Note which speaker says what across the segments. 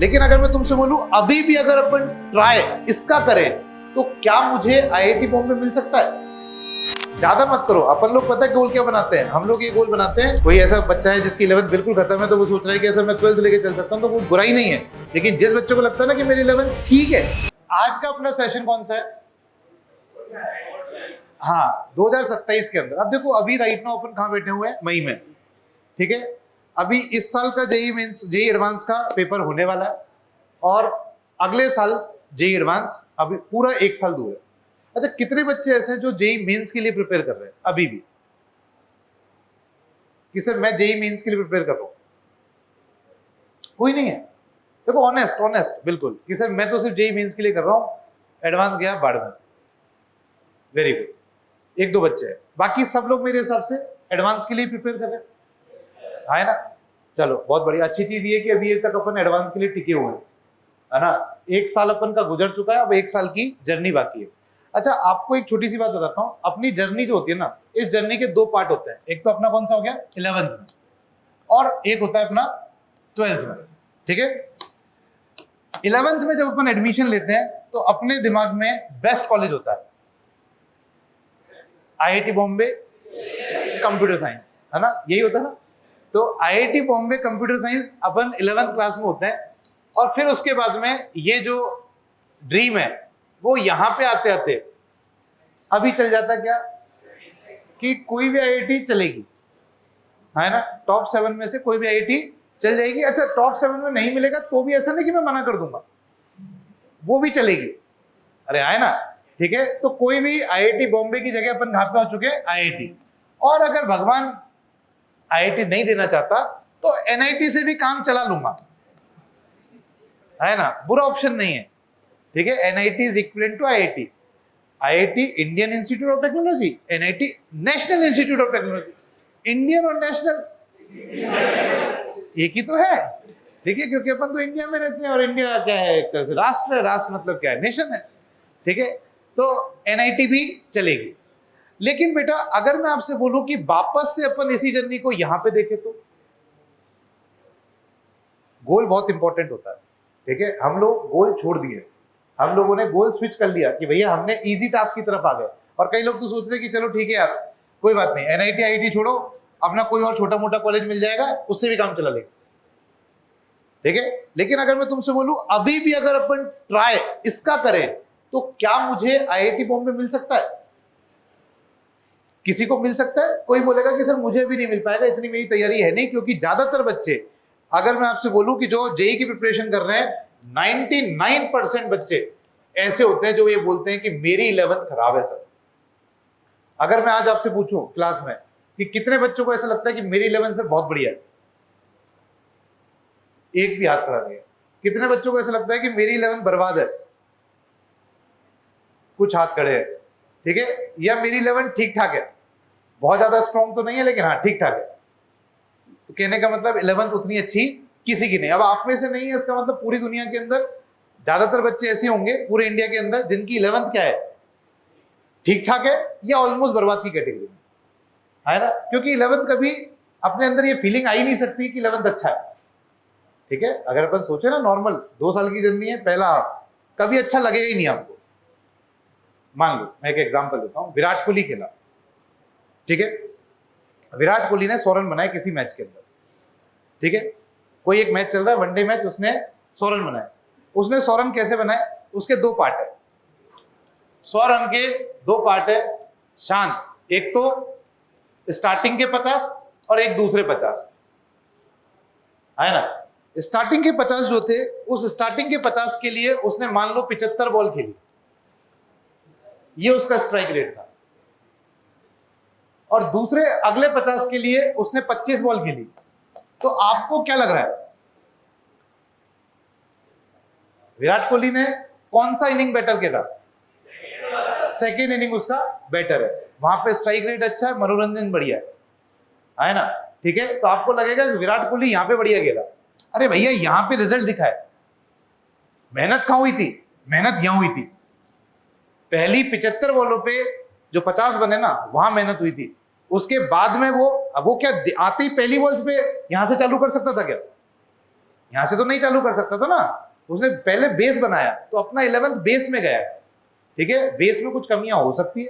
Speaker 1: लेकिन अगर मैं तुमसे बोलूं अभी भी अगर अपन ट्राई इसका करें तो क्या मुझे आईआईटी बॉम्बे मिल सकता है? ज्यादा मत करो। अपन लोग पता है गोल क्या बनाते हैं? हम लोग ये गोल बनाते हैं, कोई ऐसा बच्चा है जिसकी 11th बिल्कुल खत्म है तो वो सोच रहा है कि ऐसा मैं 12th लेके चल सकता हूँ, तो वो बुरा ही नहीं है। लेकिन जिस बच्चे को लगता है ना कि मेरी 11th ठीक है। आज का अपना सेशन कौन सा है? हाँ, 2027 के अंदर। अब देखो अभी राइट नाउ अपन कहाँ बैठे हुए हैं? मई में, ठीक है। अभी इस साल का जेई मेंस जेई एडवांस का पेपर होने वाला है और अगले साल जेई एडवांस, अभी पूरा एक साल दूर है। अच्छा, कितने बच्चे ऐसे हैं जो जेई मेंस के लिए प्रिपेयर कर रहे हैं अभी भी? कि सर मैं जेई मेंस के लिए प्रिपेयर कर रहा हूं? कोई नहीं है। देखो ऑनेस्ट ऑनेस्ट बिल्कुल कि सर मैं तो सिर्फ जेई मेंस के लिए कर रहा हूं, एडवांस गया बाढ़ में। वेरी गुड, एक दो बच्चे हैं, बाकी सब लोग मेरे हिसाब से एडवांस के लिए प्रिपेयर कर रहे हैं, है ना? चलो बहुत बढ़िया। अच्छी चीज ये कि अभी तक अपन एडवांस के लिए टिके हुए हैं, है ना? एक साल अपन का गुजर चुका है, अब एक साल की जर्नी बाकी है। अच्छा, आपको एक छोटी सी बात बताता हूँ। अपनी जर्नी जो होती है ना, इस जर्नी के दो पार्ट होते हैं। एक तो अपना कौन सा हो गया 11th में, और एक होता है अपना 12th में, ठीक है। 11th में जब अपन एडमिशन लेते हैं तो अपने दिमाग में बेस्ट कॉलेज होता है आईआईटी बॉम्बे कंप्यूटर साइंस, है ना? यही होता है ना? तो आईआईटी बॉम्बे कंप्यूटर साइंस अपन 11th क्लास में होते हैं, और फिर उसके बाद में ये जो ड्रीम है वो यहां पे आते आते अभी चल जाता क्या कि कोई भी आईआईटी चलेगी, है ना? टॉप 7 में से कोई भी आईआईटी चल जाएगी। अच्छा, टॉप 7 में नहीं मिलेगा तो भी ऐसा नहीं कि मैं मना कर दूंगा, वो भी चलेगी। अरे आए ना, ठीक है। तो कोई भी आईआईटी बॉम्बे की जगह अपन कहां पे हो चुके हैं? आईआईटी। और अगर भगवान आईआईटी नहीं देना चाहता तो एनआईटी से भी काम चला लूंगा, है ना? बुरा ऑप्शन नहीं है, ठीक है। NIT is equivalent to IIT. IIT Indian Institute of Technology, NIT National Institute of Technology. Indian और नेशनल एक ही तो है, ठीक है, क्योंकि अपन तो इंडिया में रहते हैं और इंडिया क्या है? एक तरह से राष्ट्र है। राष्ट्र मतलब क्या है? नेशन है, ठीक है। तो एनआईटी भी चलेगी। लेकिन बेटा अगर मैं आपसे बोलूं कि वापस से अपन इसी जर्नी को यहां पे देखें तो गोल बहुत इंपॉर्टेंट होता है, ठीक है। हम लोग गोल छोड़ दिए, हम लोगों ने गोल स्विच कर लिया कि भैया हमने इजी टास्क की तरफ आ गए। और कई लोग तो सोच रहे कि चलो ठीक है यार, कोई बात नहीं, एनआईटी आईआईटी छोड़ो, अपना कोई और छोटा मोटा कॉलेज मिल जाएगा, उससे भी काम चला लेगा, ठीक है। लेकिन अगर मैं तुमसे बोलूं अभी भी अगर अपन ट्राई इसका करें तो क्या मुझे आईआईटी बॉम्बे मिल सकता है? किसी को मिल सकता है? कोई बोलेगा कि सर मुझे भी नहीं मिल पाएगा, इतनी मेरी तैयारी है नहीं। क्योंकि ज्यादातर बच्चे, अगर मैं आपसे बोलूं कि जो जेई की प्रिपरेशन कर रहे हैं, 99% बच्चे ऐसे होते हैं जो ये बोलते हैं कि मेरी 11th खराब है सर। अगर मैं आज आपसे पूछूं क्लास में कि कितने बच्चों को ऐसा लगता है कि मेरी 11th सर बहुत बढ़िया है, एक भी हाथ खड़ा नहीं है। कितने बच्चों को ऐसा लगता है कि मेरी 11th बर्बाद है? कुछ हाथ खड़े हैं, ठीक है। या मेरी 11th ठीक ठाक है, बहुत ज्यादा स्ट्रॉन्ग तो नहीं है लेकिन हाँ ठीक ठाक है। तो कहने का मतलब 11th उतनी अच्छी किसी की नहीं। अब आप में से नहीं है, इसका मतलब पूरी दुनिया के अंदर ज्यादातर बच्चे ऐसे होंगे पूरे इंडिया के अंदर जिनकी 11th क्या है? ठीक ठाक है या ऑलमोस्ट बर्बाद की कैटेगरी में, है ना? क्योंकि 11th कभी अपने अंदर ये फीलिंग आ ही नहीं सकती कि 11th अच्छा है, ठीक है। अगर अपन सोचे ना, नॉर्मल 2 साल की जर्नी है, पहला कभी अच्छा लगेगा ही नहीं आपको। मान लो मैं एक एग्जांपल देता हूं, विराट कोहली खेला, ठीक है। विराट कोहली ने 100 रन बनाए किसी मैच के अंदर, ठीक है। कोई एक मैच चल रहा है, वनडे मैच, उसने 100 रन बनाए। उसने 100 रन कैसे बनाए? उसके दो पार्ट है, 100 रन के दो पार्ट है शांत। एक तो स्टार्टिंग के 50 और एक दूसरे 50, है ना? स्टार्टिंग के 50 जो थे, उस स्टार्टिंग के 50 के लिए उसने मान लो 75 बॉल खेली, ये उसका स्ट्राइक रेट था। और दूसरे अगले 50 के लिए उसने 25 बॉल खेली। तो आपको क्या लग रहा है, विराट कोहली ने कौन सा इनिंग बेटर खेला? सेकेंड इनिंग उसका बेटर है, वहां पे स्ट्राइक रेट अच्छा है, मनोरंजन बढ़िया है ना? ठीक है। तो आपको लगेगा कि विराट कोहली यहां पे बढ़िया खेला। अरे भैया यहां पे रिजल्ट दिखा है, मेहनत कहां हुई थी? मेहनत यहां हुई थी, पहली 75 बॉलों पे जो 50 बने ना, वहां मेहनत हुई थी। उसके बाद में वो क्या आते ही पहली बॉल्स पे यहां से चालू कर सकता था क्या? यहां से तो नहीं चालू कर सकता था ना, उसने पहले बेस बनाया तो अपना 11th बेस में गया। ठीक है, बेस में कुछ कमियां हो सकती है,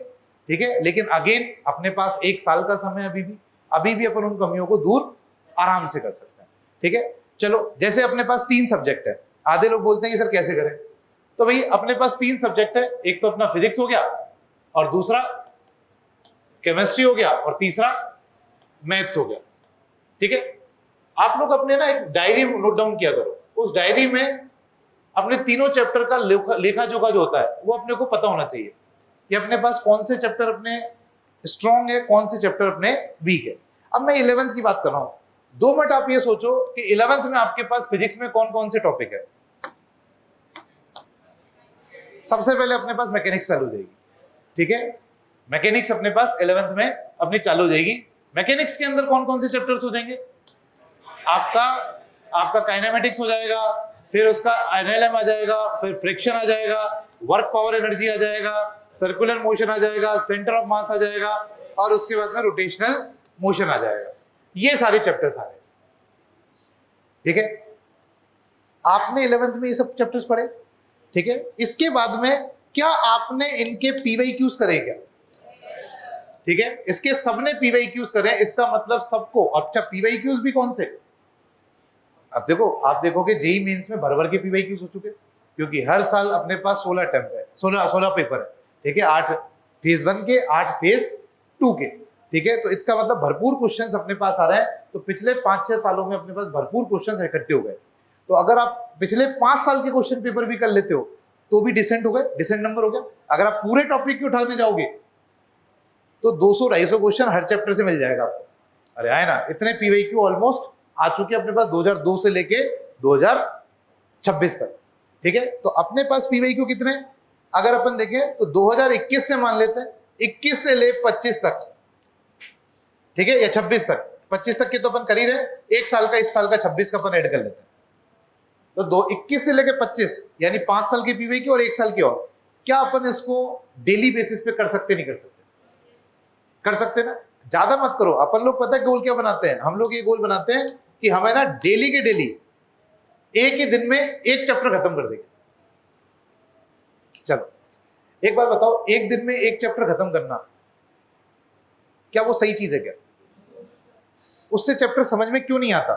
Speaker 1: ठीक है, लेकिन अगेन अपने पास 1 साल का समय अभी भी अपन उन कमियों को दूर आराम से कर सकते हैं। ठीक है, चलो जैसे अपने पास 3 सब्जेक्ट है, आधे लोग बोलते हैं कि सर कैसे करें, तो भाई अपने पास 3 सब्जेक्ट है, एक तो अपना फिजिक्स हो गया और दूसरा केमिस्ट्री हो गया और तीसरा मैथ्स हो गया। ठीक है, आप लोग अपने ना एक डायरी नोट डाउन किया करो, उस डायरी में अपने तीनों चैप्टर का लेखा जोखा जो होता है वो अपने को पता होना चाहिए कि अपने पास कौन से चैप्टर अपने स्ट्रॉन्ग है, कौन से चैप्टर अपने वीक है। अब मैं 11th की बात कर रहा हूं, 2 मिनट आप ये सोचो कि 11th में आपके पास फिजिक्स में कौन कौन से टॉपिक है। सबसे पहले अपने पास मैकेनिक्स चालू हो जाएगी। ठीक है, मैकेनिक्स अपने पास 11th में अपनी चालू हो जाएगी। मैकेनिक्स के अंदर कौन कौन से चैप्टर्स हो जाएंगे, आपका काइनेमेटिक्स हो जाएगा, फिर उसका एनएलएम आ जाएगा, फिर फ्रिक्शन आ जाएगा, वर्क पावर एनर्जी आ जाएगा, सर्कुलर मोशन आ जाएगा, सेंटर ऑफ मास आ जाएगा और उसके बाद में रोटेशनल मोशन आ जाएगा। ये सारे चैप्टर्स आ रहे हैं। ठीक है, आपने 11th में ये सब चैप्टर्स पढ़े। ठीक है, इसके बाद में क्या आपने इनके पीवाईक्यूज करे क्या? ठीक है, इसके सबने पीवाईक्यूज करे, इसका मतलब सबको। अच्छा, पीवाईक्यूज भी कौन से? अब देखो, आप देखोगे जेईई मेंस में भर भर के पीवाईक्यूज हो चुके, क्योंकि हर साल अपने पास 16 अटेम्प्ट है, 16 पेपर है। ठीक है, 8 फेज 1 के, 8 फेज 2 के। ठीक है, तो इसका मतलब भरपूर क्वेश्चंस अपने पास आ रहे हैं। तो पिछले 5-6 सालों में अपने पास भरपूर क्वेश्चंस इकट्ठे हो गए। तो अगर आप पिछले 5 साल के क्वेश्चन पेपर भी कर लेते हो तो भी डिसेंट हो गए, डिसेंट नंबर हो गया। अगर आप पूरे टॉपिक की उठाने जाओगे तो 200-250 क्वेश्चन हर चैप्टर से मिल जाएगा आपको। अरे आए ना, इतने पीवाईक्यू ऑलमोस्ट आ चुके अपने पास 2002 से लेके 2026 तक। ठीक है, तो अपने पास पीवाईक्यू कितने, अगर अपन देखें तो 2021 से मान लेते हैं, 21 से ले 25 तक। ठीक है, या 26 तक, 25 तक के तो अपन कर ही रहे, 1 साल का, इस साल का 26 का अपन ऐड कर लेते हैं। तो 21 से लेके 25 यानी 5 साल की पीवाईक्यू और 1 साल की और। क्या अपन इसको डेली बेसिस पे कर सकते, नहीं कर सकते? कर सकते ना। ज्यादा मत करो, अपन लोग पता है गोल क्या बनाते हैं, हम लोग ये गोल बनाते हैं कि हमें ना डेली के डेली एक ही दिन में एक चैप्टर खत्म कर देंगे। चलो एक बात बताओ, एक दिन में एक चैप्टर खत्म करना क्या वो सही चीज है क्या? उससे चैप्टर समझ में क्यों नहीं आता?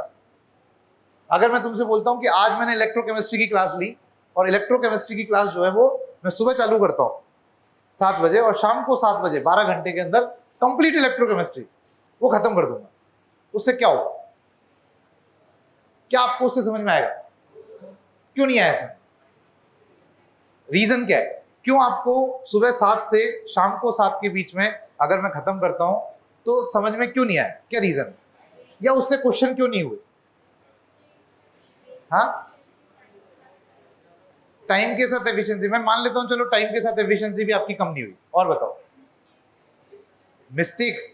Speaker 1: अगर मैं तुमसे बोलता हूं कि आज मैंने इलेक्ट्रोकेमिस्ट्री की क्लास ली और इलेक्ट्रोकेमिस्ट्री की क्लास जो है वो मैं सुबह चालू करता हूं 7 बजे और शाम को 7 बजे, 12 घंटे के अंदर कंप्लीट इलेक्ट्रोकेमिस्ट्री वो खत्म कर दूंगा, उससे क्या होगा? क्या आपको उससे समझ में आएगा? क्यों नहीं आया इसमें? रीजन क्या है? क्यों आपको सुबह 7 से शाम को 7 के बीच में अगर मैं खत्म करता हूं तो समझ में क्यों नहीं आया? क्या रीजन? या उससे क्वेश्चन क्यों नहीं हुए? हाँ, टाइम के साथ एफिशिएंसी, मैं मान लेता हूं, चलो टाइम के साथ एफिशिएंसी भी आपकी कम नहीं हुई। और बताओ, मिस्टेक्स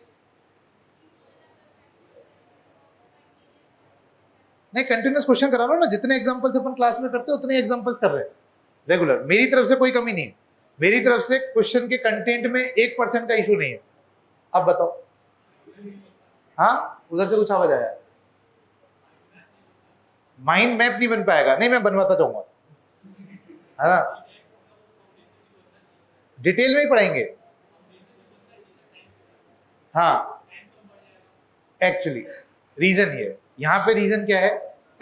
Speaker 1: नहीं, कंटिन्यूस क्वेश्चन करा लो ना, जितने एग्जांपल्स अपन क्लास में करते हैं उतने एग्जांपल्स कर रहे हैं रेगुलर। मेरी तरफ से कोई कमी नहीं है, मेरी तरफ से क्वेश्चन के कंटेंट में 1% का इशू नहीं है। अब बताओ, हाँ उधर से कुछ आवाज आया? माइंड मैप नहीं बन पाएगा, नहीं मैं बनवाता जाऊंगा, है ना, डिटेल में ही पढ़ाएंगे। हाँ, एक्चुअली रीजन ये, यहां पे रीजन क्या है?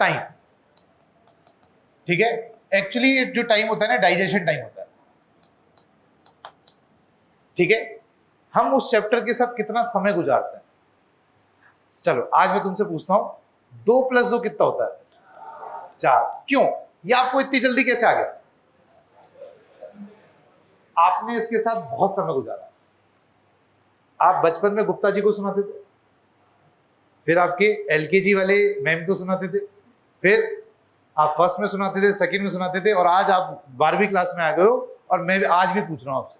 Speaker 1: टाइम। ठीक है, एक्चुअली जो टाइम होता है ना, डाइजेशन टाइम होता है। ठीक है, हम उस चैप्टर के साथ कितना समय गुजारते हैं। चलो आज मैं तुमसे पूछता हूं, 2 + 2 कितना होता है? 4। क्यों? ये आपको इतनी जल्दी कैसे आ गया? आपने इसके साथ बहुत समय गुजारा। आप बचपन में गुप्ता जी को सुनाते थे, फिर आपके एलकेजी वाले मैम को सुनाते थे, फिर आप फर्स्ट में सुनाते थे, सेकंड में सुनाते थे, और आज आप 12वीं क्लास में आ गए हो और मैं आज भी पूछ रहा हूं आपसे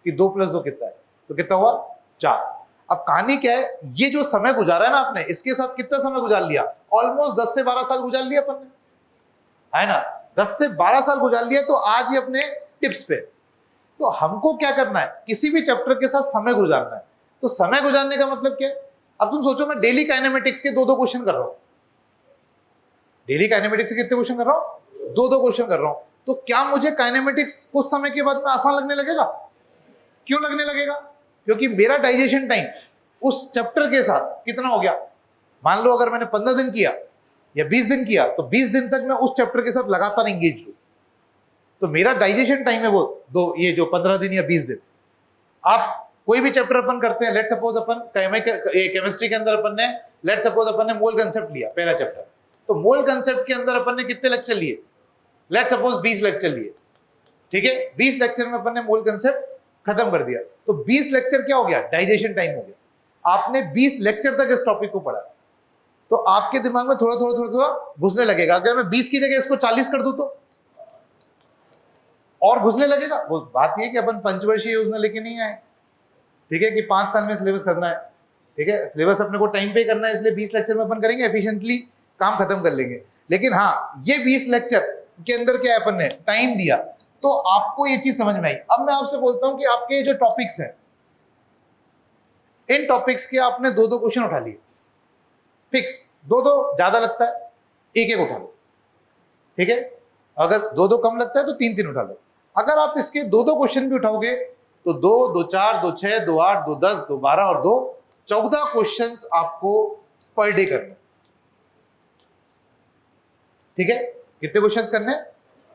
Speaker 1: कि 2 + 2 कितना है? तो कितना हुआ? 4। अब कहानी क्या है, ये जो समय गुजारा है ना आपने, इसके साथ कितना समय गुजार लिया? ऑलमोस्ट 10 से 12 साल गुजार लिया अपन ने, है ना, 10 से 12 साल गुजार लिया। तो आज ही अपने टिप्स पे, तो हमको क्या करना है, किसी भी चैप्टर के साथ समय गुजारना है। तो समय गुजारने का मतलब क्या है? अब तुम सोचो, मैं डेली काइनेमेटिक्स के 2-2 क्वेश्चन कर रहा हूं, डेली काइनेमेटिक्स से कितने क्वेश्चन कर रहा हूं? 2-2 क्वेश्चन कर रहा हूं। तो क्या मुझे काइनेमेटिक्स कुछ समय के बाद में आसान लगने लगेगा? क्यों लगने लगेगा? क्योंकि मेरा डाइजेशन टाइम उस चैप्टर के साथ कितना हो गया। मान लो अगर मैंने 15 दिन किया या 20 दिन किया, तो 20 दिन तक मैं उस चैप्टर के साथ लगातार एंगेज हूं। तो मेरा डाइजेशन टाइम है वो ये जो 15 दिन या 20 दिन। आप कोई भी चैप्टर अपन करते हैं, लेट सपोज अपन केमिस्ट्री के अंदर अपन ने, लेट सपोज अपन ने मोल कंसेप्ट लिया, पहला चैप्टर। तो मोल कंसेप्ट के अंदर अपन ने कितने लेक्चर लिए? लेट सपोज 20 लेक्चर लिए, ठीक है। 20 लेक्चर में अपन ने मोल कंसेप्ट खत्म कर दिया। तो 20 लेक्चर क्या हो गया? डाइजेशन टाइम हो गया। आपने 20 लेक्चर तक इस टॉपिक को पढ़ा, तो आपके दिमाग में थोड़ा थोड़ा थोड़ा थोड़ा घुसने लगेगा। अगर मैं 20 की जगह इसको 40 कर दूं तो और घुसने लगेगा। वो बात ये कि अपन पंचवर्षीय योजना लेके नहीं आए, ठीक है, कि 5 साल में सिलेबस करना है, ठीक है। सिलेबस अपने को टाइम पे करना है, इसलिए 20 लेक्चर में अपन करेंगे, एफिशिएंटली काम खत्म कर लेंगे। लेकिन हाँ, ये 20 लेक्चर के अंदर क्या है, अपन ने टाइम दिया, तो आपको ये चीज समझ में आई। अब मैं आपसे बोलता हूं कि आपके जो टॉपिक्स हैं, इन टॉपिक्स के आपने 2-2 क्वेश्चन उठा लिए, फिक्स 2-2 ज्यादा लगता है 1-1 उठा लो, ठीक है। अगर 2-2 कम लगता है तो 3-3 उठा लो। अगर आप इसके 2-2 क्वेश्चन भी उठाओगे तो 2, 2, 4, 2, 6, 2, 8, 2, 10, 2, 12 और 2, 14 क्वेश्चंस आपको पर डे करने, ठीक है। कितने क्वेश्चंस करने?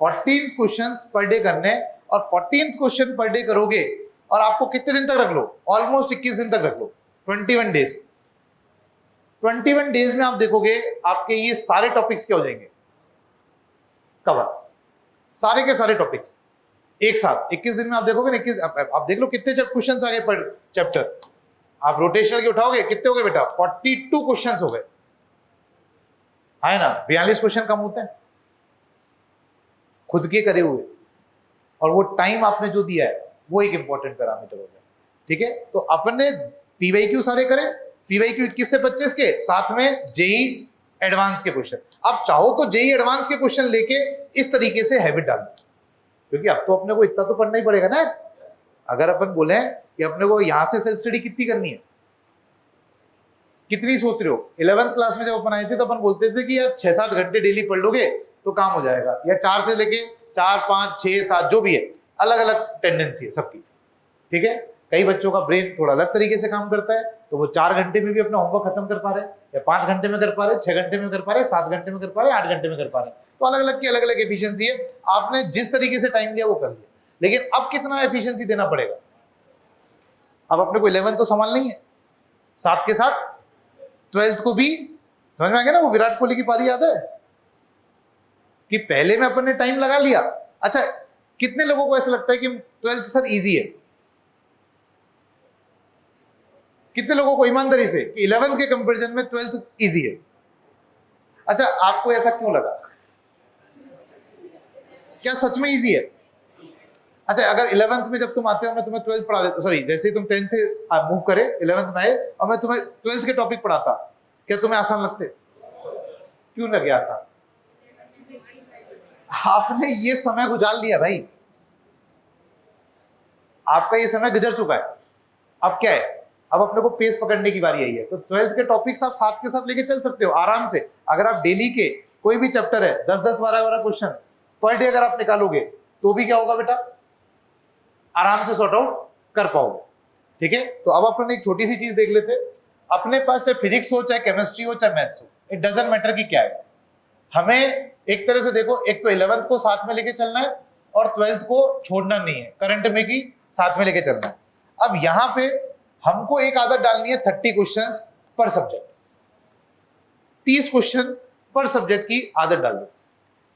Speaker 1: 14 क्वेश्चंस पर डे करने। और 14 क्वेश्चन पर डे करोगे और आपको कितने दिन तक रख लो? ऑलमोस्ट 21 दिन तक रख लो, 21 डेज। 21 डेज में आप देखोगे आपके ये सारे टॉपिक्स क्या हो जाएंगे? कवर, सारे के सारे टॉपिक्स एक साथ 21 दिन में आप देखोगे ना। 21 आप देख लो कितने क्वेश्चंस आ गए पर चैप्टर। आप रोटेशनल के उठाओगे, कितने हो गए बेटा? 42 क्वेश्चंस हो गए, है ना। 42 क्वेश्चन कम होते हैं खुद के करे हुए, और वो टाइम आपने जो दिया है वो एक इंपॉर्टेंट पैरामीटर हो गया, ठीक है। तो अपन ने पीवाईक्यू सारे करे, पीवाईक्यू 21 से 25 के, साथ में जेई एडवांस के क्वेश्चन। अब चाहो तो जेई एडवांस के क्वेश्चन लेके इस तरीके से हैबिट डाल दो, क्योंकि अब तो अपने को इतना तो पढ़ना ही पड़ेगा ना। अगर अपन बोले कि अपने को यहां से सेल्फ स्टडी कितनी करनी है, कितनी सोच रहे हो? 11th क्लास में जब अपन आए थे तो अपन बोलते थे कि यार 6-7 घंटे डेली पढ़ लोगे तो काम हो जाएगा, या 4 से लेके 4, 5, 6, 7 जो भी है, अलग अलग टेंडेंसी है सबकी, ठीक है। कई बच्चों का ब्रेन थोड़ा अलग तरीके से काम करता है, तो वो 4 घंटे में भी अपना होमवर्क खत्म कर पा रहे हैं, या 5 घंटे में कर पा रहे, 6 घंटे में कर पा रहे, 7 घंटे में कर पा रहे, 8 घंटे में कर पा रहे। तो अलग अलग की अलग अलग एफिशिएंसी है। आपने जिस तरीके से टाइम दिया वो कर लिया, लेकिन अब कितना एफिशिएंसी देना पड़ेगा? अब अपने को 11 तो संभालना ही है, साथ के साथ 12th को भी। समझ में आ गया ना? वो विराट कोहली की पारी याद है कि पहले में अपन ने टाइम लगा लिया। अच्छा, कितने लोगों को ऐसा लगता है कि 12th सर इजी है? कितने लोगों को ईमानदारी से कि 11th के कंपैरिजन में 12th इजी है? अच्छा, आपको ऐसा क्यों लगा? क्या सच में इजी है? अच्छा, अगर 11th में जब तुम आते हो, मैं तुम्हें 12th पढ़ा देता, सॉरी जैसे ही तुम 10th से मूव करे 11th में आए और मैं तुम्हें 12th के टॉपिक पढ़ाता, क्या तुम्हें आसान लगते? क्यों लगे आसान? आपने ये समय गुजार लिया भाई, आपका ये समय गुजर चुका है। अब क्या है? अब अपने को पेस पकड़ने की बारी आई है। तो 12th के टॉपिक्स आप साथ के साथ लेके चल सकते हो आराम से। अगर आप डेली के कोई भी चैप्टर है 10-10, 12-12 क्वेश्चन पर डे अगर आप निकालोगे तो भी क्या होगा बेटा? आराम से सॉर्ट आउट कर पाओगे, ठीक है। तो अब अपन एक छोटी सी चीज देख लेते। अपने पास चाहे फिजिक्स हो, चाहे केमिस्ट्री हो, चाहे मैथ्स हो, इट डजंट मैटर कि क्या है, हमें एक तरह से देखो, एक तो 11th को साथ में लेके चलना है और 12th को छोड़ना नहीं है, करंट में की साथ में लेके चलना है। अब यहां पे हमको एक आदत डालनी है 30 क्वेश्चंस पर सब्जेक्ट, 30 क्वेश्चन पर सब्जेक्ट की आदत डाल दो,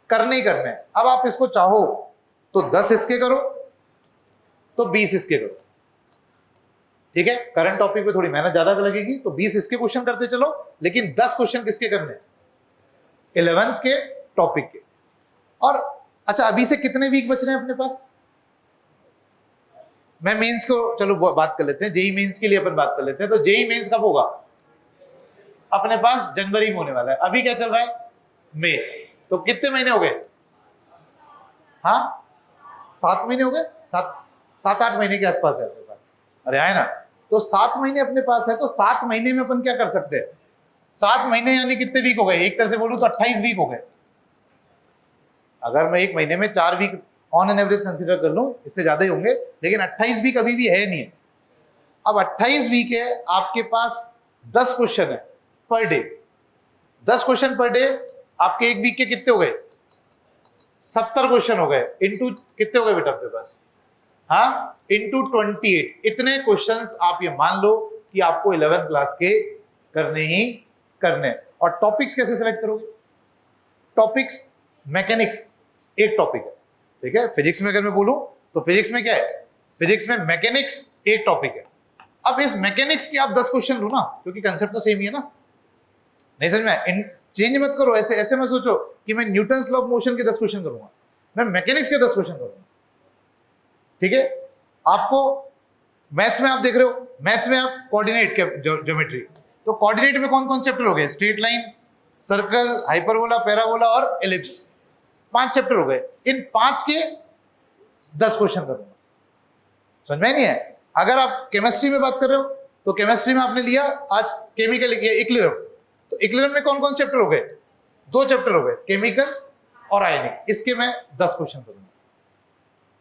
Speaker 1: करने ही करने हैं। अब आप इसको चाहो तो 10 इसके करो, तो 20 इसके करो, ठीक है। करंट टॉपिक पे थोड़ी मेहनत ज्यादा लगेगी, तो 20 इसके क्वेश्चन करते चलो, लेकिन 10 क्वेश्चन किसके करने? 11th के टॉपिक के। और अच्छा, अभी से कितने वीक बच रहे हैं अपने पास? मैं मेंस को चलो बात कर लेते हैं, जेई मेंस के लिए अपन बात कर लेते हैं। तो जेई मेंस कब होगा? अपने पास जनवरी में होने वाला है। अभी क्या चल रहा है? मई। तो कितने महीने हो गए? हाँ, 7 महीने हो गए, 7-8 महीने के आसपास है अपने पास। अरे आए ना, तो 7 महीने अपने पास है। तो 7 महीने में अपन क्या कर सकते हैं? 7 महीने यानी कितने वीक हो गए, एक तरह से बोलूं तो 28 वीक हो गए। अगर मैं एक महीने में 4 week on an average consider कर लूं, इससे ज्यादा ही होंगे, लेकिन 28 वीक अभी भी है नहीं है। अब 28 वीक है, आपके पास 10 क्वेश्चन है per day. 10 question per day, आपके एक वीक के कितने हो गए, 70 क्वेश्चन हो गए। इनटू कितने हो गए बेटा आपके पास, हाँ, इनटू 28। इतने क्वेश्चंस आप ये मान लो कि आपको 11th क्लास के करने ही करने। और टॉपिक्स कैसे सिलेक्ट करोगे, टॉपिक्स मैकेनिक्स एक टॉपिक है, ठीक है। फिजिक्स में अगर मैं बोलूं तो फिजिक्स में क्या है, फिजिक्स में मैकेनिक्स एक टॉपिक है। अब इस मैकेनिक्स की आप 10 क्वेश्चन लो ना, क्योंकि कंसेप्ट तो सेम ही है ना, नहीं समझ में, चेंज मत करो। ऐसे ऐसे मत सोचो कि मैं न्यूटन्स लॉ ऑफ मोशन के 10 क्वेश्चन करूंगा, मैं मैकेनिक्स के 10 क्वेश्चन करूंगा, ठीक है। आपको मैथ्स में आप देख रहे हो, मैथ्स में आप कोऑर्डिनेट के ज्योमेट्री, तो कोऑर्डिनेट में कौन कौन चैप्टर हो गए, straight line, circle, hyperbola, parabola और एलिप्स, 5 चैप्टर हो गए। इन 5 के 10 क्वेश्चन करूंगा, समझ में नहीं है। अगर आप केमिस्ट्री में बात कर रहे हो तो केमिस्ट्री में आपने लिया आज केमिकल इक्विलिब्रियम, तो इक्विलिब्रियम में कौन कौन चैप्टर हो गए, 2 चैप्टर हो गए, केमिकल और आयनिक, इसके मैं 10 क्वेश्चन करूंगा,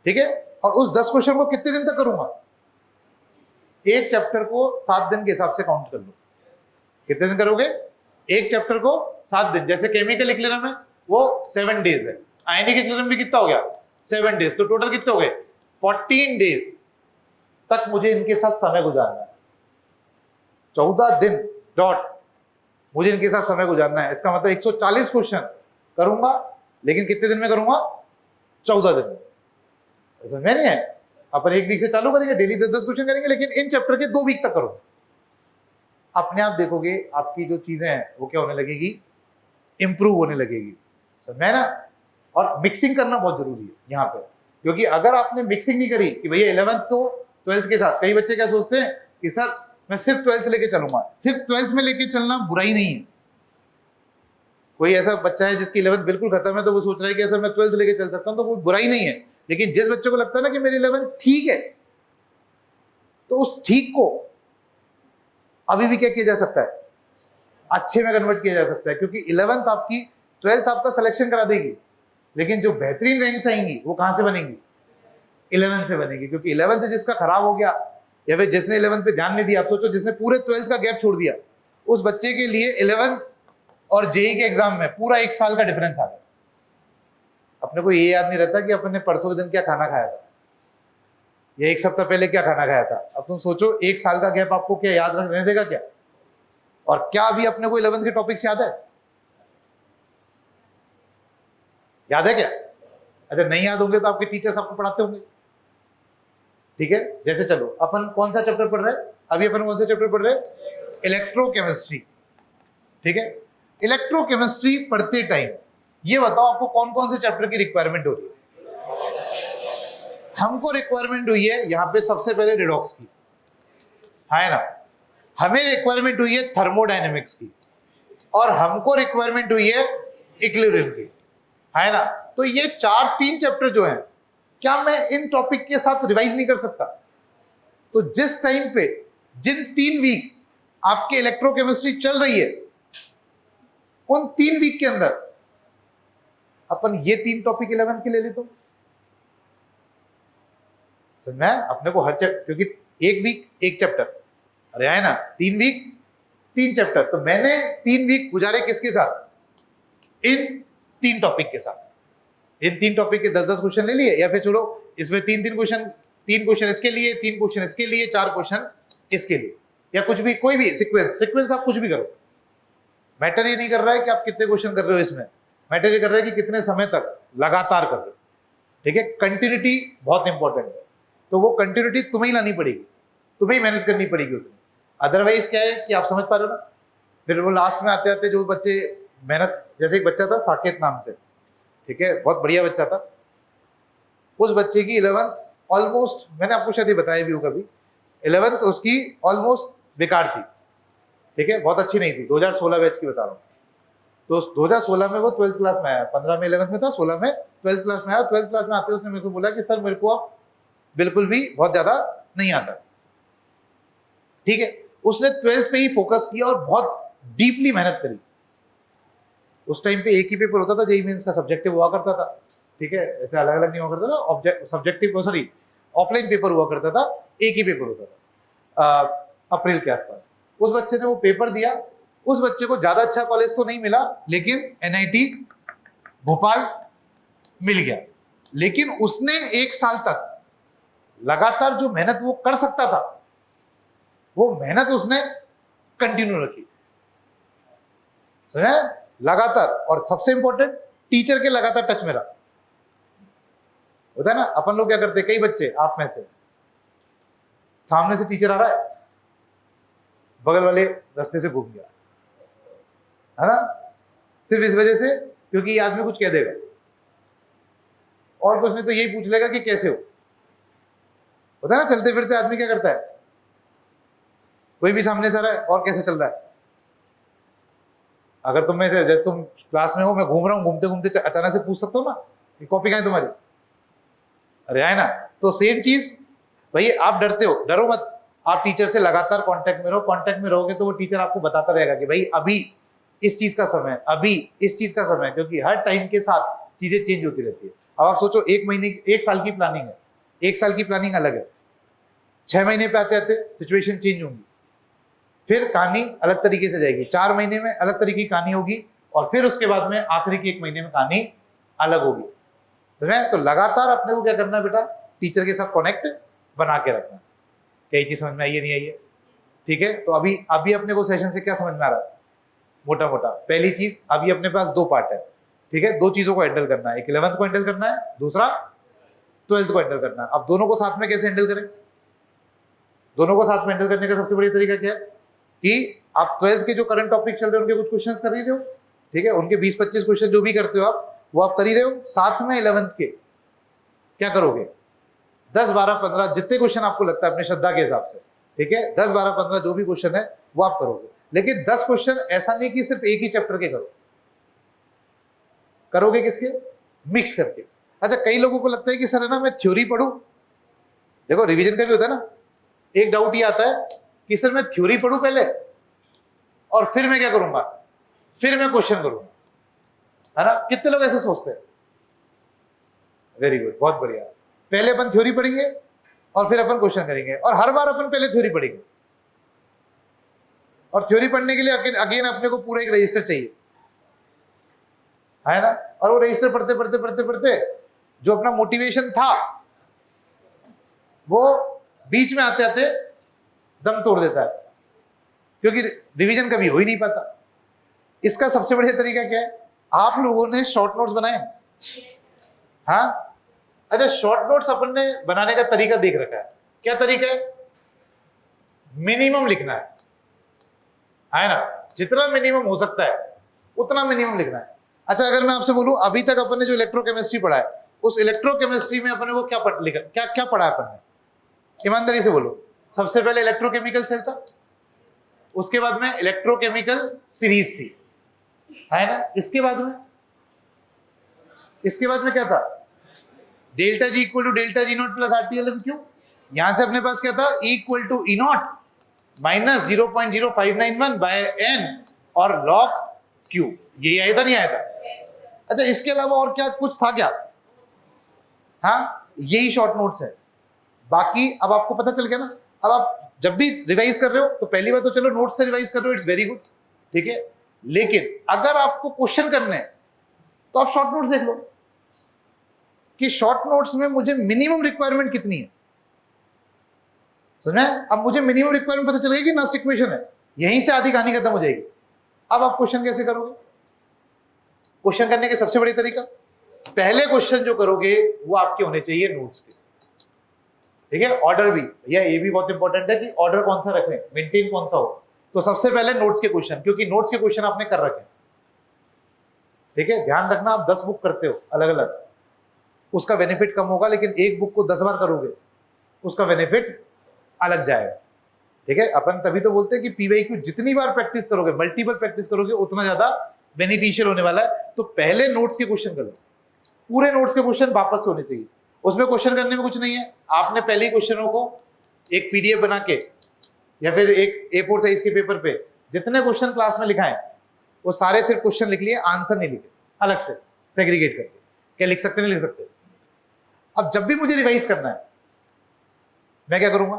Speaker 1: ठीक है। और उस 10 क्वेश्चन को कितने दिन तक करूंगा, एक चैप्टर को 7 दिन के हिसाब से काउंट कर लो। कितने दिन करोगे, एक चैप्टर को 7 दिन। जैसे केमिकल इक्विलिब्रियम है वो 7 डेज है, आयनिक इक्विलिब्रियम भी कितना हो गया, 7 डेज, तो टोटल कितने हो गए, 14 डेज तक मुझे इनके साथ समय गुजारना है। 14 दिन डॉट मुझे इनके साथ समय गुजारना है। इसका मतलब 140 क्वेश्चन करूंगा, लेकिन कितने दिन में करूंगा, 14 दिन में। समझ में नहीं है। अपन एक वीक से चालू करेंगे, डेली 10-10 क्वेश्चन करेंगे, लेकिन इन चैप्टर के 2 वीक तक करो। अपने आप देखोगे आपकी जो चीजें हैं वो क्या होने लगेगी, इंप्रूव होने लगेगी, समझ में ना। और मिक्सिंग करना बहुत जरूरी है यहाँ पे, क्योंकि अगर आपने मिक्सिंग नहीं करी कि भैया 11th को 12th के साथ, कई बच्चे क्या सोचते हैं कि सर मैं सिर्फ 12th लेके चलूंगा। सिर्फ 12th में लेके चलना बुराई नहीं है। कोई ऐसा बच्चा है जिसकी 11th बिल्कुल खत्म है तो वो सोच रहा है कि सर मैं 12th लेके चल सकता हूं, तो कोई बुराई नहीं है। लेकिन जिस बच्चे को लगता है ना कि मेरी 11th ठीक है, तो उस ठीक को अभी भी क्या किया जा सकता है, अच्छे में कन्वर्ट किया जा सकता है। क्योंकि 11th आपकी, 12th आपका सिलेक्शन करा देगी, लेकिन जो बेहतरीन रैंक्स आएंगी वो कहां से बनेंगी, 11th से बनेगी। क्योंकि 11th जिसका खराब हो गया, या फिर जिसने 11th पे ध्यान नहीं दिया, आप सोचो जिसने पूरे 12th का गैप छोड़ दिया, उस बच्चे के लिए 11th और जेई के एग्जाम में पूरा 1 साल का डिफरेंस आ गया। अपने को ये याद नहीं रहता कि अपने परसों के दिन क्या खाना खाया था, या 1 सप्ताह पहले क्या खाना खाया था। अब तुम सोचो 1 साल का गैप आपको क्या याद रहने देगा क्या। और क्या अभी अपने को 11th के टॉपिक्स याद है, याद है क्या? अच्छा नहीं याद होंगे तो आपके टीचर्स आपको पढ़ाते होंगे, ठीक है। जैसे चलो अपन कौन सा चैप्टर पढ़ रहे हैं अभी, अपन कौन सा चैप्टर पढ़ रहे हैं, इलेक्ट्रोकेमिस्ट्री, ठीक है। इलेक्ट्रोकेमिस्ट्री पढ़ते टाइम ये बताओ आपको कौन कौन से चैप्टर की रिक्वायरमेंट हो रही है। हमको रिक्वायरमेंट हुई है यहाँ पे सबसे पहले रिडॉक्स की, है ना। हमें रिक्वायरमेंट हुई है थर्मोडायनेमिक्स की, और हमको रिक्वायरमेंट हुई है इक्विलिब्रियम की, है ना। तो ये 3 चैप्टर जो हैं, क्या मैं इन टॉपिक के साथ रिवाइज नहीं कर सकता? तो जिस टाइम पे जिन 3 वीक आपके इलेक्ट्रोकेमिस्ट्री चल रही है, उन 3 वीक के अंदर अपन ये 3 टॉपिक 11th के ले लेते हो। समझ में? अपने को हर चैप्टर, क्योंकि एक वीक एक चैप्टर, अरे है ना, 3 वीक 3 चैप्टर, तो मैंने 3 वीक गुजारे किसके साथ, इन 3 टॉपिक के साथ। इन 3 टॉपिक के 10-10 क्वेश्चन ले लिए, या फिर चलो इसमें 3 क्वेश्चन, 3 क्वेश्चन इसके लिए, 3 क्वेश्चन इसके लिए, 4 क्वेश्चन इसके लिए, या कुछ भी, कोई भी सीक्वेंस आप कुछ भी करो। मैटर ये नहीं कर रहा है कि आप कितने क्वेश्चन कर रहे हो, इसमें मैटर ये कर रहा है कि कितने समय तक लगातार कर रहे हो, ठीक है। कंटिन्यूटी बहुत इंपॉर्टेंट है, तो वो कंटिन्यूटी तुम्हें ही लानी पड़ेगी, तुम्हें ही मेहनत करनी पड़ेगी उतनी। अदरवाइज क्या है कि आप समझ पा रहे हो ना, फिर वो लास्ट में आते आते जो बच्चे मेहनत, जैसे एक बच्चा था साकेत नाम से, ठीक है, बहुत बढ़िया बच्चा था। उस बच्चे की 11th ऑलमोस्ट, मैंने आपको शायद ये बताया भी होगा, कभी 11th उसकी ऑलमोस्ट बेकार थी, ठीक है, बहुत अच्छी नहीं थी। 2016 बैच की बता रहा हूँ। तो 2016 में वो 12th क्लास में आया, 15 में 11th में था, 16 में 12th क्लास में आया। 12th क्लास में आते उसने मेरे को बोला कि सर मेरे को अब बिल्कुल भी बहुत ज्यादा नहीं आता, ठीक है। उसने 12th पे ही फोकस किया और बहुत डीपली मेहनत करी। उस टाइम पे एक ही पेपर होता था, जेईई मेंस का सब्जेक्टिव हुआ करता था, ठीक है, ऐसे अलग अलग नहीं हुआ करता था। Object subjective sorry offline paper हुआ करता था, एक ही पेपर होता था अप्रैल के आसपास। उस बच्चे ने वो पेपर दिया, उस बच्चे को ज्यादा अच्छा कॉलेज तो नहीं मिला, लेकिन एनआईटी भोपाल मिल गया। लेकिन उसने 1 साल तक लगातार जो मेहनत वो कर सकता था, वो मेहनत उसने कंटिन्यू रखी, समझे, लगातार। और सबसे इंपॉर्टेंट, टीचर के लगातार टच में रहा। होता है ना, अपन लोग क्या करते हैं, कई बच्चे आप में से, सामने से टीचर आ रहा है, बगल वाले रास्ते से घूम गया, है ना, सिर्फ इस वजह से क्योंकि ये आदमी कुछ कह देगा, और कुछ नहीं तो यही पूछ लेगा कि कैसे हो। होता है ना, चलते फिरते आदमी क्या करता है, कोई भी सामने से आ रहा है और कैसे चल रहा है। अगर तुम में से, जैसे तुम क्लास में हो, मैं घूम रहा हूँ, घूमते घूमते अचानक से पूछ सकता हूँ ना कि कॉपी कहाँ है तुम्हारी, अरे है ना। तो सेम चीज भाई, आप डरते हो, डरो मत, आप टीचर से लगातार कांटेक्ट में रहो। कांटेक्ट में रहोगे तो वो टीचर आपको बताता रहेगा कि भाई अभी इस चीज का समय, अभी इस चीज का समय, क्योंकि हर टाइम के साथ चीजें चेंज होती रहती है। अब आप सोचो, 1 महीने 1 साल की प्लानिंग है, 1 साल की प्लानिंग अलग है, 6 महीने पे आते आते सिचुएशन चेंज होंगी, फिर कहानी अलग तरीके से जाएगी, 4 महीने में अलग तरीके की कहानी होगी, और फिर उसके बाद में आखिरी के 1 महीने में कहानी अलग होगी, समझे। तो लगातार अपने को क्या करना है बेटा, टीचर के साथ कनेक्ट बना के रखना। क्या चीज समझ में आई है, नहीं आई है, ठीक है। तो अभी अपने को सेशन से क्या समझ में आ रहा है, मोटा मोटा पहली चीज, अभी अपने पास 2 पार्ट है, ठीक है, 2 चीजों को हैंडल करना है, एक 11th को हैंडल करना है, दूसरा 12th को हैंडल करना है। अब दोनों को साथ में कैसे हैंडल करें, दोनों को साथ में हैंडल करने का सबसे बढ़िया तरीका क्या है कि आप 12th के जो करंट टॉपिक चल रहे हैं उनके कुछ क्वेश्चंस कर ही रहे हो, ठीक है, उनके 20-25 क्वेश्चन जो भी करते हो आप, वो आप कर ही रहे हो, साथ में 11th के क्या करोगे, 10, 12, 15 जितने क्वेश्चन आपको लगता है अपनी श्रद्धा के हिसाब से, ठीक है, 10, 12, 15 जो भी क्वेश्चन है वो आप करोगे। लेकिन 10 क्वेश्चन ऐसा नहीं कि सिर्फ एक ही चैप्टर के करोगे किसके, मिक्स करके। अच्छा, कई लोगों को लगता है कि सर है ना मैं थ्योरी पढ़ूं, देखो रिवीजन का भी होता है ना, एक डाउट ये आता है कि सर मैं थ्योरी पढ़ूं पहले और फिर मैं क्या करूंगा, फिर मैं क्वेश्चन करूंगा, है ना। कितने लोग ऐसे सोचते हैं, वेरी गुड, बहुत बढ़िया। पहले अपन थ्योरी पढ़ेंगे और फिर अपन क्वेश्चन करेंगे, और हर बार अपन पहले थ्योरी पढ़ेंगे, और थ्योरी पढ़ने के लिए अगेन अपने को पूरा एक रजिस्टर चाहिए, है ना। और वो रजिस्टर पढ़ते पढ़ते पढ़ते पढ़ते जो अपना मोटिवेशन था वो बीच में आते आते दम तोड़ देता है, क्योंकि रिवीजन कभी हो ही नहीं पाता। इसका सबसे बढ़िया तरीका क्या है, आप लोगों ने शॉर्ट नोट्स बनाए, हाँ, अच्छा, शॉर्ट नोट्स अपन ने बनाने का तरीका देख रखा है, क्या तरीका है, मिनिमम लिखना है ना, जितना मिनिमम हो सकता है उतना मिनिमम लिखना है। अच्छा, अगर मैं आपसे बोलूं अभी तक अपन ने जो इलेक्ट्रोकेमिस्ट्री पढ़ा है, उस इलेक्ट्रोकेमिस्ट्री में अपन ने वो क्या लिखा, क्या पढ़ा है अपन ने, ईमानदारी से बोलो। सबसे पहले इलेक्ट्रोकेमिकल सेल था, उसके बाद में इलेक्ट्रोकेमिकल सीरीज थी, है ना। इसके बाद में क्या था, delta G equal to delta G naught plus RTL Q. यहां से अपने पास क्या था, equal to E naught minus 0.0591 by n और लॉग क्यू। यही आया था, नहीं आया था। अच्छा, इसके अलावा और क्या कुछ था क्या, हाँ, यही शॉर्ट नोट्स है। बाकी अब आपको पता चल गया ना। अब आप जब भी रिवाइज कर रहे हो तो पहली बार तो चलो नोट्स से रिवाइज कर रहे हो, इट्स वेरी गुड, ठीक है। लेकिन अगर आपको क्वेश्चन करने हैं तो आप शॉर्ट नोट्स देख लो कि शॉर्ट नोट्स में मुझे मिनिमम रिक्वायरमेंट कितनी है, समझे। अब मुझे मिनिमम रिक्वायरमेंट पता चल गया कि नास्ट इक्वेशन है, यहीं से आधी कहानी खत्म हो जाएगी। अब आप क्वेश्चन कैसे करोगे, क्वेश्चन करने के सबसे बड़ी तरीका, पहले क्वेश्चन जो करोगे वो आपके होने चाहिए नोट्स के, ठीक है। ऑर्डर भी भैया, ये भी बहुत इंपॉर्टेंट है कि ऑर्डर कौन सा रखें, मेंटेन कौन सा हो। तो सबसे पहले नोट्स के क्वेश्चन, क्योंकि नोट्स के क्वेश्चन आपने कर रखे, ठीक है। ध्यान रखना, आप 10 बुक करते हो अलग अलग, उसका बेनिफिट कम होगा, लेकिन एक बुक को 10 बार करोगे उसका बेनिफिट अलग जाएगा, ठीक है। अपन तभी तो बोलते हैं कि पीवाईक्यू जितनी बार प्रैक्टिस करोगे, मल्टीपल प्रैक्टिस करोगे, उतना ज्यादा बेनिफिशियल होने वाला है। तो पहले नोट्स के क्वेश्चन कर लो, पूरे नोट्स के क्वेश्चन वापस से होने चाहिए। उसमें क्वेश्चन करने में कुछ नहीं है, आपने पहले ही क्वेश्चनों को एक पीडीएफ बना के या फिर एक A4 साइज के पेपर पे जितने क्वेश्चन क्लास में लिखाए वो सारे सिर्फ क्वेश्चन लिख लिए, आंसर नहीं लिखे, अलग से सेग्रीगेट करके। क्या लिख सकते नहीं लिख सकते? अब जब भी मुझे रिवाइज करना है मैं क्या करूंगा,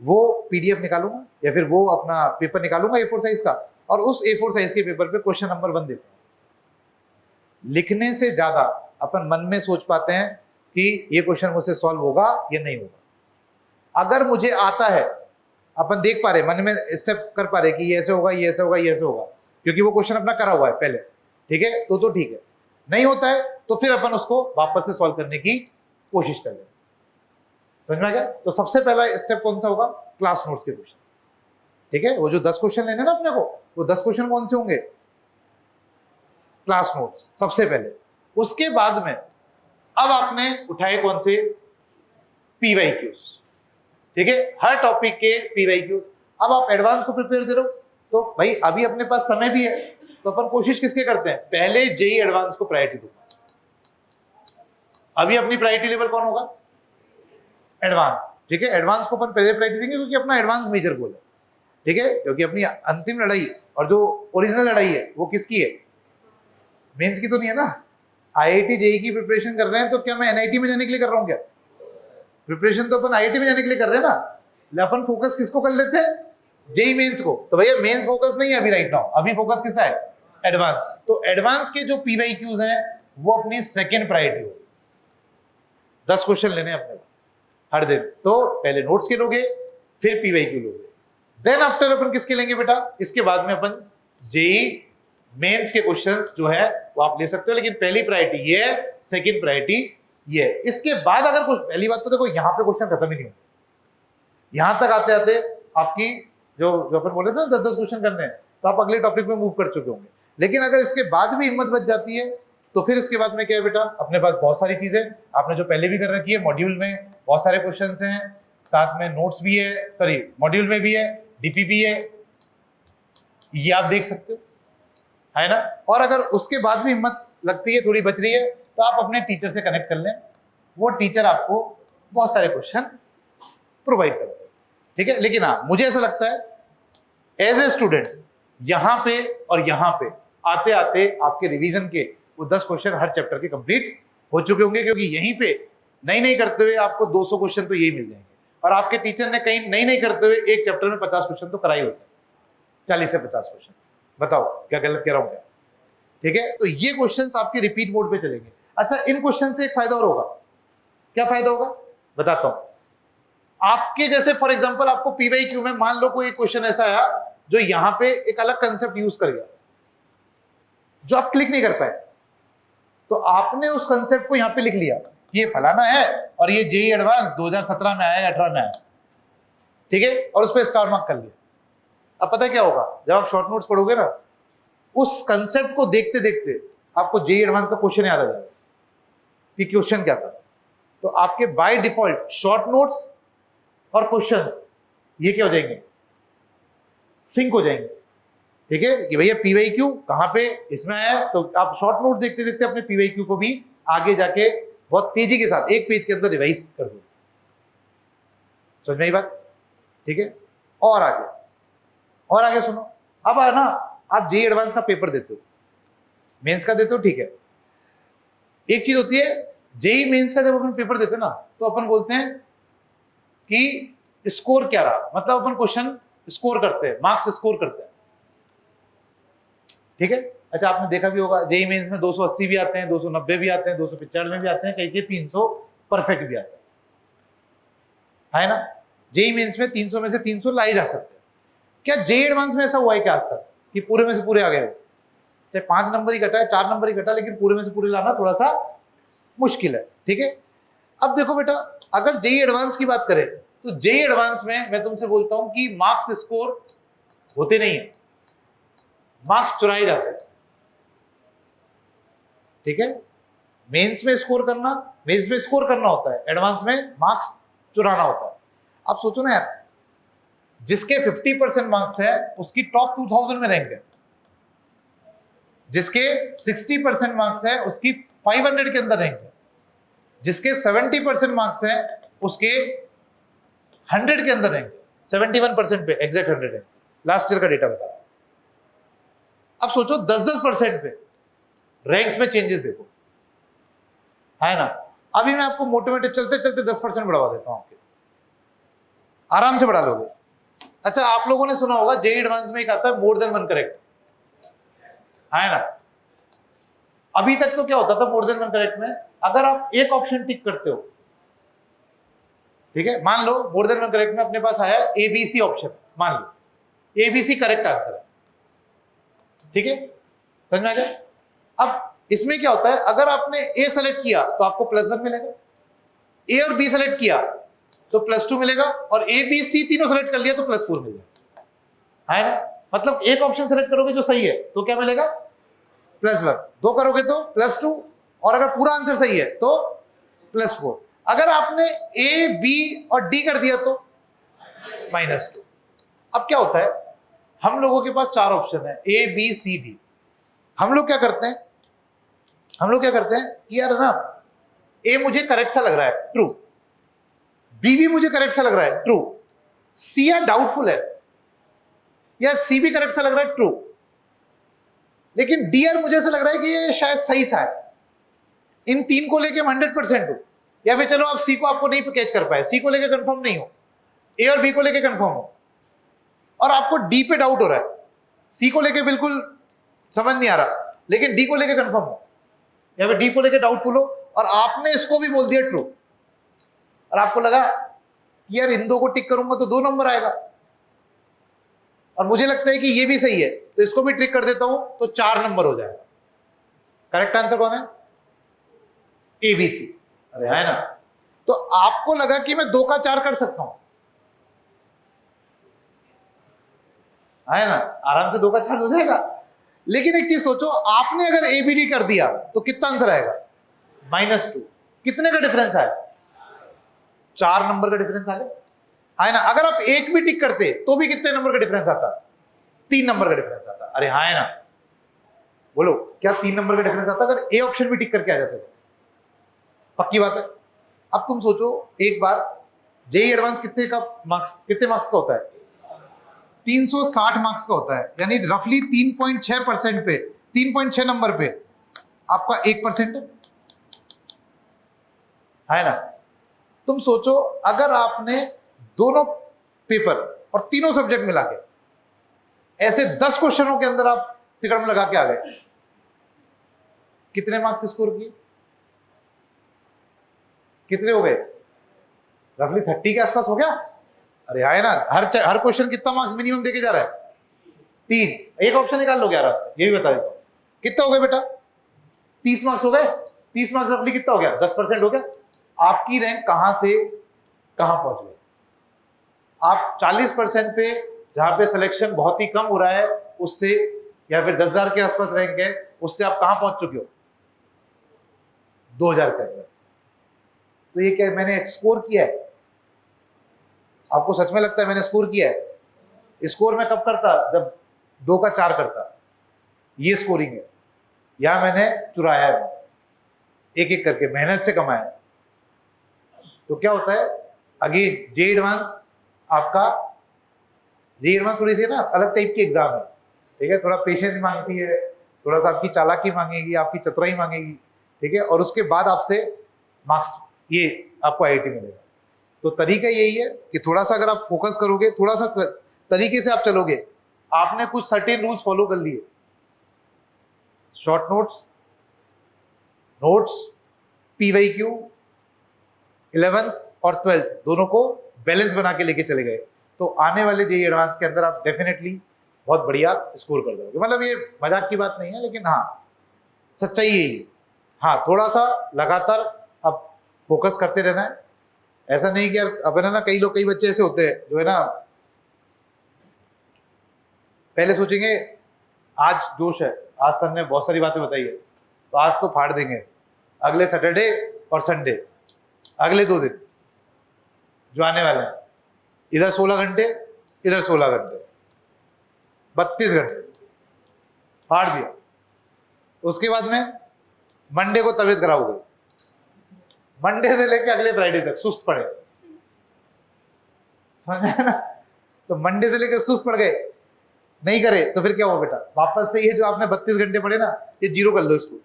Speaker 1: वो पीडीएफ निकालूंगा या फिर वो अपना पेपर निकालूंगा A4 साइज का, और उस A4 साइज के पेपर पे क्वेश्चन नंबर 1 देखूंगा। लिखने से ज्यादा अपन मन में सोच पाते हैं कि ये क्वेश्चन मुझसे सॉल्व होगा या नहीं होगा। अगर मुझे आता है, अपन देख पा रहे, मन में स्टेप कर पा रहे कि ये ऐसे होगा, ये ऐसे होगा, ये ऐसे होगा, क्योंकि वो क्वेश्चन अपना करा हुआ है पहले, ठीक है, तो ठीक है। नहीं होता है तो फिर अपन उसको वापस से सॉल्व करने की कोशिश कर लें। समझ में आ गया? तो सबसे पहला स्टेप कौन सा होगा? क्लास नोट्स के क्वेश्चन, ठीक है। वो जो 10 क्वेश्चन लेने ना अपने को, वो 10 क्वेश्चन कौन से होंगे? क्लास नोट्स सबसे पहले। उसके बाद में अब आपने उठाए कौन से? पीवाईक्यूज, ठीक है, हर टॉपिक के पीवाईक्यूज। अब आप एडवांस को प्रिपेयर करो, तो भाई अभी अपने पास समय भी है, तो अपन कोशिश किसके करते हैं? पहले जेई एडवांस को प्रायोरिटी दूंगा। अभी अपनी प्रायोरिटी लेवल कौन होगा? एडवांस, ठीक है। एडवांस को अपन पहले प्रायोरिटी देंगे क्योंकि अपना एडवांस मेजर गोल है, ठीक है। क्योंकि अपनी अंतिम लड़ाई और जो ओरिजिनल लड़ाई है वो किसकी है? मेंस की तो नहीं है ना। आईआईटी जेई की प्रिपरेशन कर रहे हैं तो क्या मैं एनआईटी में जाने के लिए कर रहा हूं क्या? प्रिपरेशन तो अपन आईआईटी में जाने के लिए कर रहे हैं ना। अपन फोकस किसको कर लेते हैं? जेई मेंस को। तो भैया मेंस फोकस नहीं है अभी राइट नाउ, अभी फोकस किसका है? एडवांस। तो एडवांस के जो पीवाईक्यूज हैं वो अपनी सेकंड प्रायोरिटी हो। 10 क्वेश्चन लेने अपने हर दिन, तो पहले नोट्स के लोगे, फिर पीवाईक्यू लोगे, देन आफ्टर अपन किसके लेंगे बेटा? इसके बाद में अपन जेई मेंस के क्वेश्चंस जो है वो आप ले सकते हो, लेकिन पहली प्रायोरिटी ये है, सेकंड प्रायोरिटी ये है। इसके बाद अगर कुछ, पहली बात तो देखो यहाँ पे क्वेश्चन खत्म ही नहीं होते, यहां तक आते आते आपकी जो अपन बोले थे ना 10-10 क्वेश्चन करने हैं, तो आप अगले टॉपिक में मूव कर चुके होंगे। लेकिन अगर इसके बाद भी हिम्मत बच जाती है तो फिर इसके बाद में क्या है बेटा? अपने पास बहुत सारी चीजें आपने जो पहले भी कर रखी है, मॉड्यूल में बहुत सारे क्वेश्चंस हैं, साथ में नोट्स भी है, सॉरी मॉड्यूल में भी है, डीपी भी है, ये आप देख सकते हो, है ना। और अगर उसके बाद भी हिम्मत लगती है, थोड़ी बच रही है, तो आप अपने टीचर से कनेक्ट कर लें, वो टीचर आपको बहुत सारे क्वेश्चन प्रोवाइड करते हैं, ठीक है। लेकिन हाँ, मुझे ऐसा लगता है एज ए स्टूडेंट यहां पे और यहां पे आते आते आपके रिवीजन के वो 10 क्वेश्चन हर चैप्टर के कंप्लीट हो चुके होंगे, क्योंकि यहीं पे नहीं करते हुए आपको 200 क्वेश्चन तो यही मिल जाएंगे, और आपके टीचर ने कहीं नहीं करते हुए एक चैप्टर में 50 क्वेश्चन तो कराई होते हैं, 40 से 50 क्वेश्चन। बताओ क्या गलत कह रहा हूं क्या? ठीक है, तो ये क्वेश्चंस आपके रिपीट मोड पे चलेंगे। अच्छा, इन क्वेश्चन से एक फायदा और होगा। क्या फायदा होगा बताता हूं। आपके जैसे फॉर एग्जांपल आपको पीवाईक्यू में मान लो कोई क्वेश्चन ऐसा आया जो यहां पे एक अलग कंसेप्ट यूज कर गया जो आप क्लिक नहीं कर पाए, तो आपने उस कंसेप्ट को यहां पे लिख लिया, ये फलाना है और ये जेई एडवांस 2017 में आया या 18 में आया, ठीक है, और उस पर स्टार मार्क कर लिया। अब पता क्या होगा, जब आप शॉर्ट नोट्स पढ़ोगे ना, उस कंसेप्ट को देखते देखते आपको जेई एडवांस का क्वेश्चन याद आ जाएगा कि क्वेश्चन क्या था। तो आपके बाय डिफॉल्ट शॉर्ट नोट्स और क्वेश्चंस ये क्या हो जाएंगे? सिंक हो जाएंगे, ठीक है, कि भैया पीवाईक्यू कहां पे इसमें आया, तो आप शॉर्ट नोट देखते देखते अपने पीवाईक्यू को भी आगे जाके बहुत तेजी के साथ एक पेज के अंदर रिवाइज कर दो। समझ में आई बात? ठीक है, और आगे सुनो। अब ना आप जेई एडवांस का पेपर देते हो, मेंस का देते हो, ठीक है। एक चीज होती है, जेई मेंस का जब अपन पेपर देते हैं ना, तो अपन बोलते हैं कि स्कोर क्या रहा, मतलब अपन क्वेश्चन स्कोर करते हैं, मार्क्स स्कोर करते हैं, ठीक है। अच्छा, आपने देखा भी होगा जेई मेंस में 280 भी आते हैं, 290 भी आते हैं, 295 भी आते हैं, कई के 300 परफेक्ट भी आते हैं, है ना। जेई मेंस में 300 में से 300 लाए जा सकते हैं। क्या जेई एडवांस में ऐसा हुआ है क्या आज तक कि पूरे में से पूरे आ गए हो? चाहे 5 नंबर ही घटा है, 4 नंबर ही घटा, लेकिन पूरे में से पूरे लाना थोड़ा सा मुश्किल है, ठीक है। अब देखो बेटा, अगर जेई एडवांस की बात करें तो जेई एडवांस में मैं तुमसे बोलता हूं कि मार्क्स स्कोर होते नहीं है, मार्क्स चुराए जाते हैं, ठीक है। मेंस में स्कोर करना होता है, एडवांस में मार्क्स चुराना होता है। अब सोचो ना यार, जिसके 50% मार्क्स है उसकी टॉप 2000 में रैंक है, जिसके 60% मार्क्स है उसकी 500 के अंदर रैंक है, जिसके 70% मार्क्स है उसके 100 के अंदर रैंक, 71% पे एग्जैक्ट 100 है। लास्ट ईयर का डेटा बता रहा हूं। अब सोचो 10-10% पे रैंक्स में चेंजेस देखो, है ना। अभी मैं आपको मोटे चलते चलते 10% बढ़वा देता हूं, आपके आराम से बढ़ा लोगे। अच्छा, आप लोगों ने सुना होगा जेईई एडवांस में एक आता है मोर देन वन करेक्ट, है ना। अभी तक तो क्या होता था मोर देन वन करेक्ट में, अगर आप एक ऑप्शन टिक करते हो, ठीक है, मान लो मोर देन वन करेक्ट में अपने पास आया एबीसी ऑप्शन, मान लो एबीसी करेक्ट आंसर है, ठीक है, समझ में आ गया। अब इसमें क्या होता है, अगर आपने ए सेलेक्ट किया तो आपको +1 मिलेगा, ए और बी सेलेक्ट किया तो +2 मिलेगा, और ए बी सी तीनों सेलेक्ट कर लिया तो +4 मिलेगा, है ना। मतलब एक ऑप्शन सेलेक्ट करोगे जो सही है तो क्या मिलेगा, +1, दो करोगे तो +2, और अगर पूरा आंसर सही है तो +4। अगर आपने ए बी और डी कर दिया तो -2। अब क्या होता है, हम लोगों के पास 4 ऑप्शन है, ए बी सी डी। हम लोग क्या करते हैं कि यार ना, ए मुझे करेक्ट सा लग रहा है, ट्रू, बी भी मुझे करेक्ट सा लग रहा है, ट्रू, सी या डाउटफुल है, या सी भी करेक्ट सा लग रहा है, ट्रू, लेकिन डी यार मुझे ऐसा लग रहा है कि ये शायद सही सा है। इन 3 को लेके मैं 100% हूं, या फिर चलो आप सी को आपको नहीं कैच कर पाए, सी को लेके कंफर्म नहीं हो, ए और बी को लेके कंफर्म हो, और आपको डी पे डाउट हो रहा है, सी को लेके बिल्कुल समझ नहीं आ रहा, लेकिन डी को लेके कंफर्म हो, या फिर डी को लेके डाउटफुल हो, और आपने इसको भी बोल दिया ट्रू, और आपको लगा कि यार इन दो को टिक करूंगा तो 2 नंबर आएगा, और मुझे लगता है कि ये भी सही है तो इसको भी टिक कर देता हूं तो 4 नंबर हो जाएगा। करेक्ट आंसर कौन है, एबीसी, अरे है ना। तो आपको लगा कि मैं 2 का 4 कर सकता हूं, है ना, आराम से 2 का 4 हो जाएगा। लेकिन एक चीज सोचो, आपने अगर एबीडी कर दिया तो कितना आंसर आएगा, -2। कितने का डिफरेंस आया, 4 नंबर का डिफरेंस आ गया, है ना। अगर आप एक भी टिक करते तो भी कितने नंबर का डिफरेंस आता, 3 नंबर का डिफरेंस आता, अरे हाँ, है ना। बोलो क्या 3 नंबर का डिफरेंस आता अगर ए ऑप्शन भी टिक करके आ जाते तो, पक्की बात है। अब तुम सोचो एक बार, जेईई एडवांस कितने मार्क्स का होता है, 360 मार्क्स का होता है, यानी रफली 3.6% पे, 3.6 नंबर पे आपका 1% है ना। तुम सोचो अगर आपने दोनों पेपर और तीनों सब्जेक्ट मिला के ऐसे 10 क्वेश्चनों के अंदर आप तिकड़ में लगा के आ गए, कितने मार्क्स स्कोर किए, कितने हो गए, रफली 30 के आसपास हो गया। अरे है ना, हर क्वेश्चन कितना मार्क्स मिनिमम देके जा रहा है, 3, एक ऑप्शन निकाल लोगे आराम से, ये भी बता देता हूं कितना हो गए बेटा, 30 मार्क्स हो गए, 30 मार्क्स रफली कितना हो गया, 10% हो गया। आपकी रैंक कहां से कहां पहुंच गई, आप 40% पे, जहां पे सिलेक्शन बहुत ही कम हो रहा है उससे, या फिर 10,000 के आसपास रैंक है उससे आप कहां पहुंच चुके हो, 2000 के अंदर। तो ये क्या मैंने स्कोर किया है, आपको सच में लगता है मैंने स्कोर किया है। स्कोर मैं कब करता, जब 2 का 4 करता, ये स्कोरिंग है। यहां मैंने चुराया है, एक एक करके मेहनत से कमाया। तो क्या होता है, अगेन जेईई एडवांस आपका, जेईई एडवांस थोड़ी सी ना अलग टाइप की एग्जाम है, ठीक है, थोड़ा पेशेंस मांगती है, थोड़ा सा आपकी चालाकी मांगेगी, आपकी चतुराई मांगेगी, ठीक है, और उसके बाद आपसे मार्क्स, ये आपको आईआईटी मिलेगा। तो तरीका यही है कि थोड़ा सा अगर आप फोकस करोगे, थोड़ा सा तरीके से आप चलोगे, आपने कुछ सर्टेन रूल्स फॉलो कर लिए, शॉर्ट नोट्स, पीवाईक्यू, 11th और 12th दोनों को बैलेंस बना के लेके चले गए, तो आने वाले जेईई एडवांस के अंदर आप डेफिनेटली बहुत बढ़िया स्कोर कर दोगे। मतलब ये मजाक की बात नहीं है, लेकिन हाँ सच्चाई यही है। हाँ, थोड़ा सा लगातार अब फोकस करते रहना है। ऐसा नहीं कि यार अब है ना, कई बच्चे ऐसे होते हैं जो है ना, पहले सोचेंगे आज जोश है, आज सर ने बहुत सारी बातें बताई है तो आज तो फाड़ देंगे, अगले सैटरडे और संडे, अगले 2 दिन जो आने वाले हैं, इधर 16 घंटे, इधर 16 घंटे, 32 घंटे फाड़ दिया। उसके बाद में मंडे को तबीयत खराब हो गई, मंडे से लेकर अगले फ्राइडे तक सुस्त पड़े, समझ ना। तो मंडे से लेकर सुस्त पड़ गए, नहीं करे तो फिर क्या हुआ बेटा, वापस से ये जो आपने 32 घंटे पढ़े ना, ये जीरो कर लो इसको,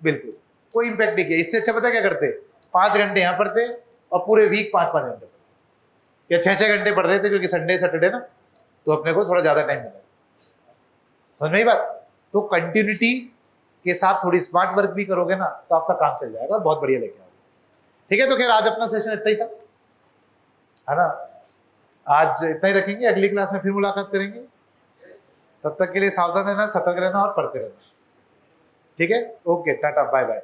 Speaker 1: बिल्कुल कोई इंपैक्ट नहीं किया। इससे अच्छा पता है क्या करते, 5 घंटे यहाँ पढ़ते और पूरे वीक 5-5 घंटे पढ़ते, या 6-6 घंटे पढ़ रहे थे क्योंकि संडे सैटरडे ना, तो अपने को थोड़ा ज्यादा टाइम मिला। समझ में आई बात? तो कंटिन्यूटी के साथ थोड़ी स्मार्ट वर्क भी करोगे ना तो आपका काम चल जाएगा, बहुत बढ़िया लेके आओगे। ठीक है, तो खैर आज अपना सेशन इतना ही था, है ना, आज इतना ही रखेंगे, अगली क्लास में फिर मुलाकात करेंगे। तब तक के लिए सावधान रहना, सतर्क रहना और पढ़ते रहना। ठीक है, ओके, टाटा, बाय बाय।